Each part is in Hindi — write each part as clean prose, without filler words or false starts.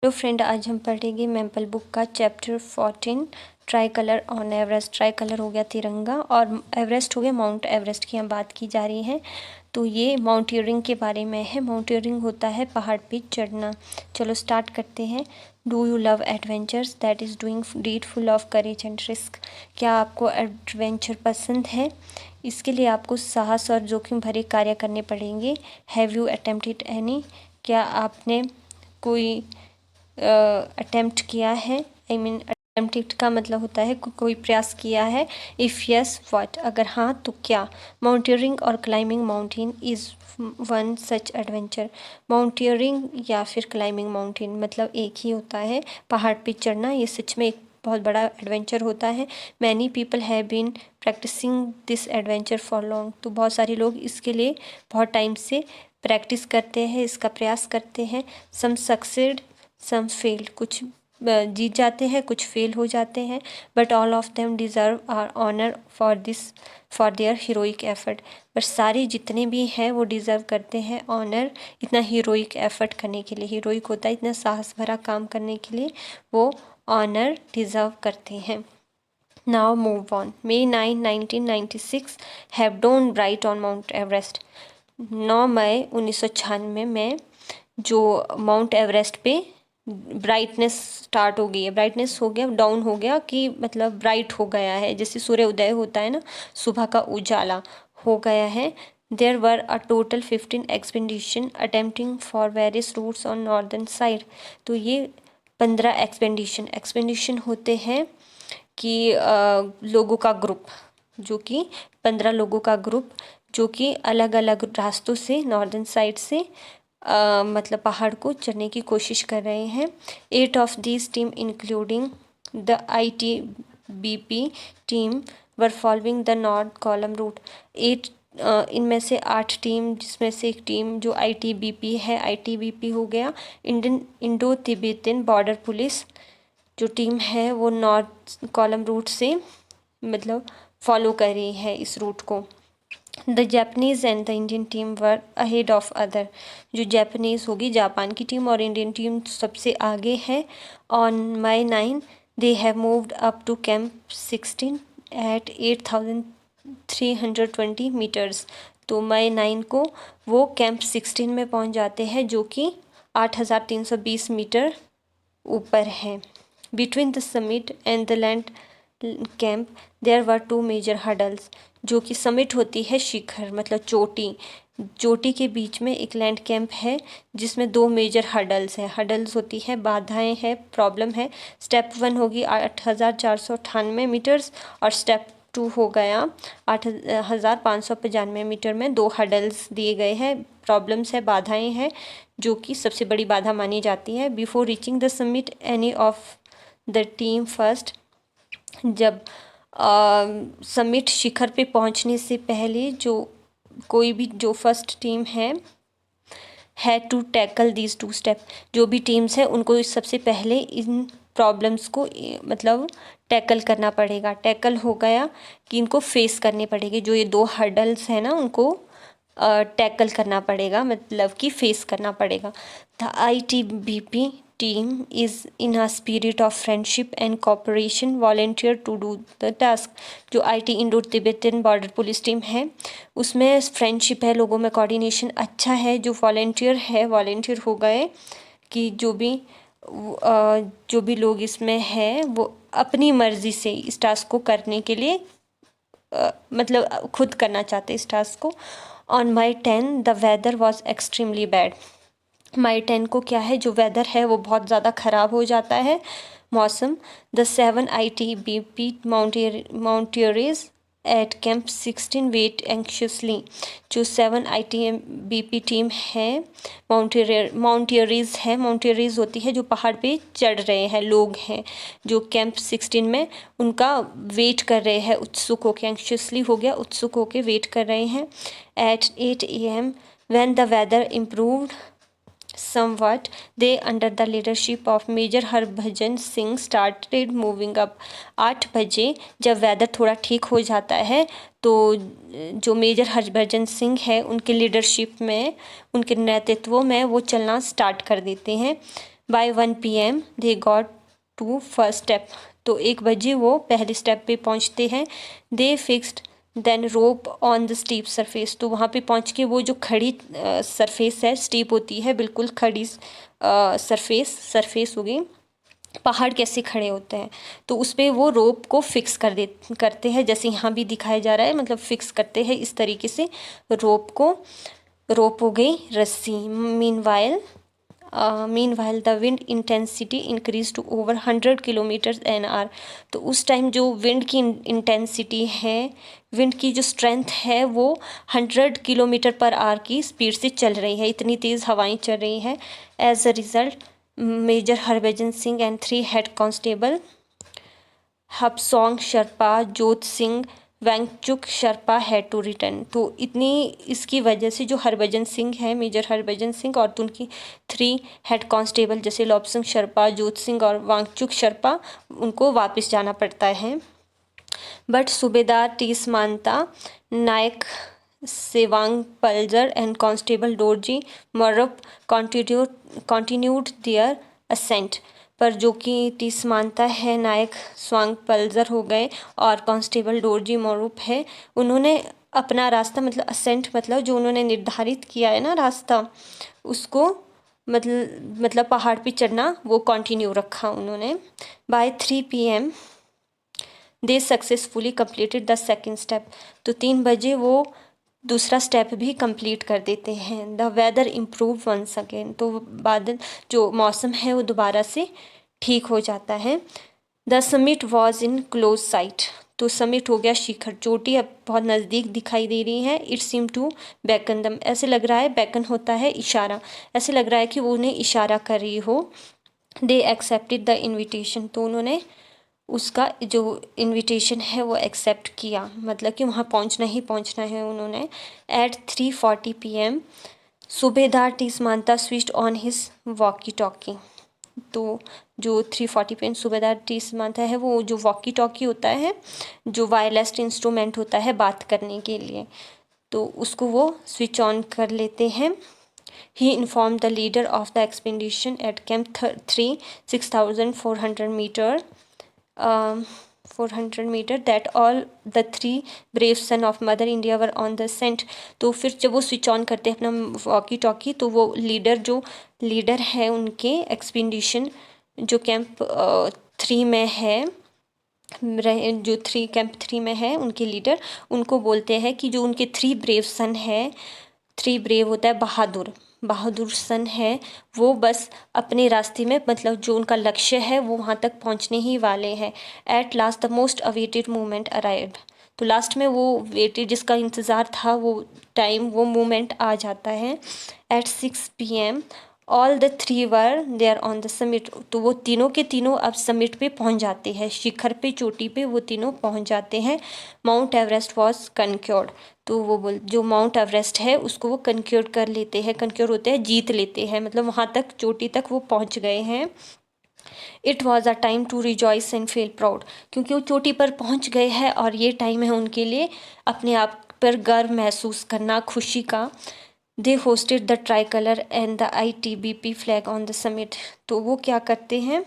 तो फ्रेंड, आज हम पढ़ेंगे मैपल बुक का chapter 14 try colour on Everest. Try colour हो गया तिरंगा और एवरेस्ट हो गया माउंट एवरेस्ट की यहाँ बात की जा रही है। तो ये माउंटेनियरिंग के बारे में है। माउंटेनियरिंग होता है पहाड़ पे चढ़ना। चलो स्टार्ट करते हैं। Do you love adventures that is doing deed full of courage and risk. क्या आपको एडवेंचर पसंद है? इसके लिए आपको साहस और जोखिम भरे कार्य करने पड़ेंगे। Have you attempted any? क्या आपने कोई अटेम्प्ट किया है? आई मीन अटेम्प्टेड का मतलब होता है कोई प्रयास किया है। If yes what? अगर हाँ तो क्या? माउंटेनियरिंग और climbing mountain is one such adventure. Mountaineering या फिर क्लाइंबिंग माउंटेन मतलब एक ही होता है। पहाड़ पे चढ़ना ये सच में एक बहुत बड़ा एडवेंचर होता है। Many people have been practising this adventure for long. तो बहुत सारे लोग इसके लिए बहुत टाइम से प्रैक्टिस करते हैं, इसका प्रयास करते हैं। Some succeed some fail. कुछ जीत जाते हैं, कुछ फेल हो जाते हैं। But all of them deserve our honour for their heroic effort. पर सारे जितने भी हैं वो डिज़र्व करते हैं ऑनर, इतना हीरोइक एफर्ट करने के लिए। हीरोइक होता है इतना साहस भरा काम करने के लिए, वो ऑनर डिज़र्व करते हैं। Now move on. May 9, 1996 have dawned bright on Mount Everest. 9 मई 1996 में जो माउंट एवरेस्ट पे ब्राइटनेस स्टार्ट हो गई है। ब्राइटनेस हो गया, डाउन हो गया कि मतलब ब्राइट हो गया है, जैसे सूर्य उदय होता है ना, सुबह का उजाला हो गया है। There were a total 15 expedition attempting for various routes on northern side. तो ये 15 एक्सपेडिशन होते हैं कि लोगों का ग्रुप, जो कि 15 लोगों का ग्रुप जो कि अलग अलग रास्तों से नॉर्दर्न साइड से मतलब पहाड़ को चढ़ने की कोशिश कर रहे हैं। 8 of this team including the ITBP team were following the north column route. 8 इनमें से 8 टीम, जिसमें से एक टीम जो ITBP है, ITBP हो गया इंडो तिब्बतन बॉर्डर पुलिस, जो टीम है वो नॉर्थ कॉलम रूट से मतलब फॉलो कर रही है इस रूट को। The Japanese and the Indian team were ahead of other. जो जापानीज़ होगी, जापान की टीम, और इंडियन टीम सबसे आगे है। On May 9 they have moved up to camp 16 at 8320 metres. तो May 9 को वो कैंप 16 में पहुंच जाते हैं, जो कि 8320 मीटर ऊपर है। Between the summit and the land camp there were 2 major hurdles. जो कि समिट होती है शिखर मतलब चोटी के बीच में एक लैंड कैंप है, जिसमें 2 मेजर हडल्स है। हडल्स होती है बाधाएं है, प्रॉब्लम है। स्टेप 1 होगी 8498 मीटर्स और स्टेप 2 हो गया 8595 मीटर में 2 हडल्स दिए गए हैं। प्रॉब्लम्स है, बाधाएं हैं, जो कि सबसे बड़ी बाधा मानी जाती है। Before reaching the summit any of the team first. जब समिट शिखर पे पहुंचने से पहले जो कोई भी जो फर्स्ट टीम है टू टैकल दीज 2 स्टेप। जो भी टीम्स है उनको सबसे पहले इन प्रॉब्लम्स को मतलब टैकल करना पड़ेगा। टैकल हो गया कि इनको फेस करने पड़ेगी। जो ये 2 हर्डल्स हैं ना, उनको टैकल करना पड़ेगा, मतलब कि फेस करना पड़ेगा। The ITBP team is in a spirit of friendship and cooperation volunteer to do the task। जो IT Indo Tibetan border police team है उसमें फ्रेंडशिप है, लोगों में कोऑर्डिनेशन अच्छा है। जो वॉलेंटियर हो गए कि जो भी लोग इसमें हैं वो अपनी मर्ज़ी से इस टास्क को करने के लिए मतलब खुद करना चाहते इस टास्क को। On May 10 the weather was extremely bad. May 10 को क्या है, जो वेदर है वो बहुत ज़्यादा ख़राब हो जाता है मौसम। The 7 ITBP mountaineers at camp 16 wait anxiously. जो 7 ITBP टीम है माउंटेनियर्स है। माउंटेनियर्स होती है जो पहाड़ पे चढ़ रहे हैं लोग हैं, जो कैंप 16 में उनका वेट कर रहे हैं, उत्सुक होके, एंक्शसली हो गया, उत्सुक होके वेट कर रहे हैं। At 8 AM when the weather improved somewhat they under the leadership of Major Harbhajan Singh started moving up। 8 बजे जब वेदर थोड़ा ठीक हो जाता है तो जो मेजर हरभजन सिंह है उनके लीडरशिप में, उनके नेतृत्व में वो चलना स्टार्ट कर देते हैं। By 1 PM they got to first step. तो 1 बजे वो पहले स्टेप पे पहुंचते हैं। They fixed then rope on the steep surface. तो वहाँ पे पहुँच के वो जो खड़ी सरफेस है, स्टीप होती है बिल्कुल खड़ी सरफेस हो गई। पहाड़ कैसे खड़े होते हैं, तो उस पे वो रोप को फिक्स करते हैं, जैसे यहाँ भी दिखाया जा रहा है, मतलब फिक्स करते हैं इस तरीके से रोप को। रोप हो गई रस्सी। Meanwhile the wind intensity increase to over 100 km/h। तो उस टाइम जो विंड की इंटेंसिटी है, विंड की जो स्ट्रेंथ है, वो 100 km/h की स्पीड से चल रही है, इतनी तेज़ हवाएं चल रही है। As a result major Harbhajan Singh and 3 head constable Habsong Sherpa, Jot Singh, Wangchuk Sherpa had to return. तो इतनी इसकी वजह से जो हरभजन सिंह है, मेजर हरभजन सिंह, और उनकी 3 हेड कांस्टेबल जैसे लोबसंग शर्पा, जोत सिंह और वांगचुक शर्पा, उनको वापस जाना पड़ता है। But Subedar Tsamanta, Naik Tsewang Paljor and constable Dorji Morup continued their ascent। पर जो कि टीसमांता है, नायक स्वांग पल्जर हो गए और कांस्टेबल डोरजी मरूप है, उन्होंने अपना रास्ता, मतलब असेंट मतलब जो उन्होंने निर्धारित किया है ना रास्ता, उसको मतलब पहाड़ पे चढ़ना वो कंटिन्यू रखा उन्होंने। By 3 PM they successfully completed the second step. तो 3 बजे वो दूसरा स्टेप भी कंप्लीट कर देते हैं। The weather improve once again. तो बादल, जो मौसम है, वो दोबारा से ठीक हो जाता है। The summit was in close site. तो समिट हो गया शिखर, चोटी अब बहुत नज़दीक दिखाई दे रही है। इट सीम टू बैकन दम। ऐसे लग रहा है, बैकन होता है इशारा, ऐसे लग रहा है कि वो उन्हें इशारा कर रही हो। They accepted the invitation. तो उन्होंने उसका जो इनविटेशन है वो एक्सेप्ट किया, मतलब कि वहाँ पहुँचना ही पहुँचना है उन्होंने। Eight 3:40 PM Subedar Tsamanta switched on his walkie talkie. तो जो 3:40 PM सूबेदार टीसमांता है, वो जो वॉकी टॉकी होता है, जो वायरलेस इंस्ट्रूमेंट होता है बात करने के लिए, तो उसको वो स्विच ऑन कर लेते हैं। He informed the leader of the expedition at Camp 3, 6,400 meter 400 meter that all the 3 brave son of mother India were on the ascent. तो फिर जब वो स्विच ऑन करते हैं अपना वॉकी टॉकी, तो वो लीडर है उनके एक्सपीडिशन, जो कैंप 3 में है, जो कैंप 3 में है, उनके लीडर उनको बोलते हैं कि जो उनके 3 ब्रेव सन है, 3 ब्रेव होता है बहादुर सन है, वो बस अपने रास्ते में, मतलब जो उनका लक्ष्य है, वो वहाँ तक पहुँचने ही वाले हैं। At last the most awaited moment arrived. तो लास्ट में वो वेटेड, जिसका इंतज़ार था, वो मोमेंट आ जाता है। At 6 PM all the 3 were there on the summit. तो वो तीनों के तीनों अब समिट पे पहुंच जाते हैं, शिखर पे, चोटी पे वो तीनों पहुंच जाते हैं। Mount Everest was conquered. तो वो जो माउंट एवरेस्ट है उसको वो कनक्योर कर लेते हैं, कनक्योर होते हैं जीत लेते हैं, मतलब वहाँ तक, चोटी तक वो पहुँच गए हैं। It was a time to rejoice and feel proud. क्योंकि वो चोटी पर पहुँच गए हैं और ये टाइम है उनके लिए अपने आप पर गर्व महसूस करना, खुशी का। They hoisted the tricolour and the ITBP flag on the summit. तो वो क्या करते हैं,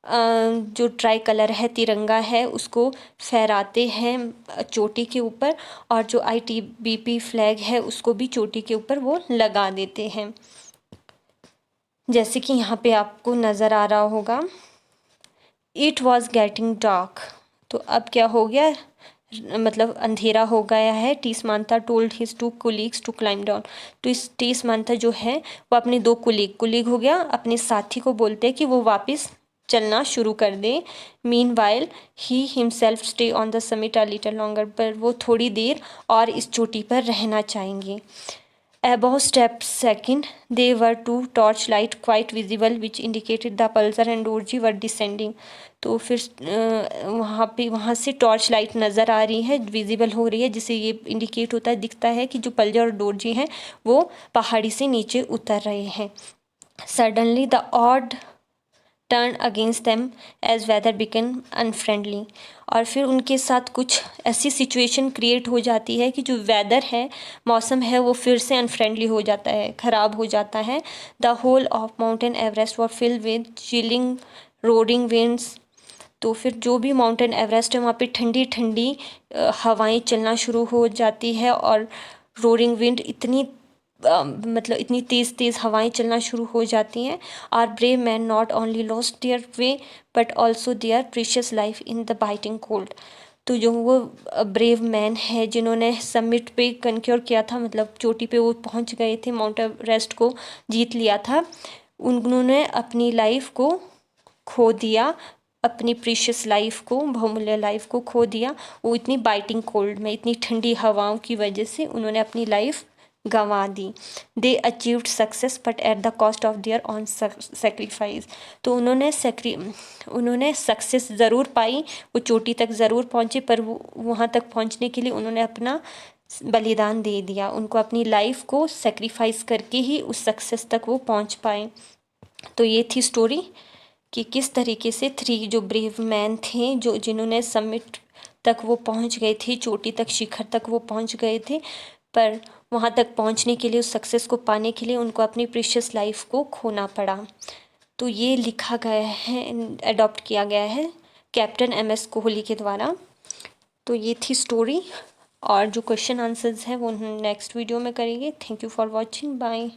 जो ट्राई कलर है, तिरंगा है, उसको फहराते हैं चोटी के ऊपर, और जो ITBP फ्लैग है उसको भी चोटी के ऊपर वो लगा देते हैं, जैसे कि यहाँ पे आपको नज़र आ रहा होगा। It was getting dark. तो अब क्या हो गया, मतलब अंधेरा हो गया है। टीसमांता told his 2 colleagues to climb down. तो इस टीसमांता जो है वो अपने 2 कोलीग हो गया, अपने साथी को बोलते हैं कि वो वापस चलना शुरू कर दे। Meanwhile he himself stay on the summit a little longer. पर वो थोड़ी देर और इस चोटी पर रहना चाहेंगे। Above step second, they were 2 torchlight quite visible which indicated the Pulsar and Dorji were descending। तो फिर वहाँ से टॉर्च लाइट नज़र आ रही है, विजिबल हो रही है, जिसे ये इंडिकेट होता है, दिखता है कि जो पल्जर और डोरजी हैं वो पहाड़ी से नीचे उतर रहे हैं। Suddenly the odd turn against them as weather became unfriendly. और फिर उनके साथ कुछ ऐसी सिचुएशन क्रिएट हो जाती है कि जो वेदर है, मौसम है, वो फिर से अनफ्रेंडली हो जाता है, ख़राब हो जाता है। The whole of mountain Everest were filled with chilling roaring winds. तो फिर जो भी माउंटेन एवरेस्ट है वहाँ पे ठंडी ठंडी हवाएं चलना शुरू हो जाती है, और रोरिंग विंड मतलब इतनी तेज़ तेज़ हवाएं चलना शुरू हो जाती हैं। Our brave man not only lost their way but also their precious life in the biting cold. तो जो वो ब्रेव मैन है जिन्होंने समिट पे कनक्योर किया था, मतलब चोटी पे वो पहुंच गए थे, माउंट एवरेस्ट को जीत लिया था, उन्होंने अपनी लाइफ को खो दिया, अपनी प्रीशियस लाइफ को, बहुमूल्य लाइफ को खो दिया। वो इतनी बाइटिंग कोल्ड में, इतनी ठंडी हवाओं की वजह से उन्होंने अपनी लाइफ गंवा दी। They achieved success but at the cost of their own sacrifice. तो उन्होंने सक्सेस ज़रूर पाई, वो चोटी तक ज़रूर पहुँचे, पर वो वहाँ तक पहुँचने के लिए उन्होंने अपना बलिदान दे दिया। उनको अपनी लाइफ को सेक्रीफाइस करके ही उस सक्सेस तक वो पहुँच पाए। तो ये थी स्टोरी कि किस तरीके से 3 जो ब्रेव मैन थे, जो जिन्होंने समिट तक वो पहुंच गए थे, चोटी तक, शिखर तक वो पहुंच गए थे, पर वहां तक पहुंचने के लिए, उस सक्सेस को पाने के लिए उनको अपनी प्रीशियस लाइफ को खोना पड़ा। तो ये लिखा गया है, अडॉप्ट किया गया है कैप्टन MS कोहली के द्वारा। तो ये थी स्टोरी, और जो क्वेश्चन आंसर्स हैं वो नेक्स्ट वीडियो में करेंगे। Thank you for watching, bye.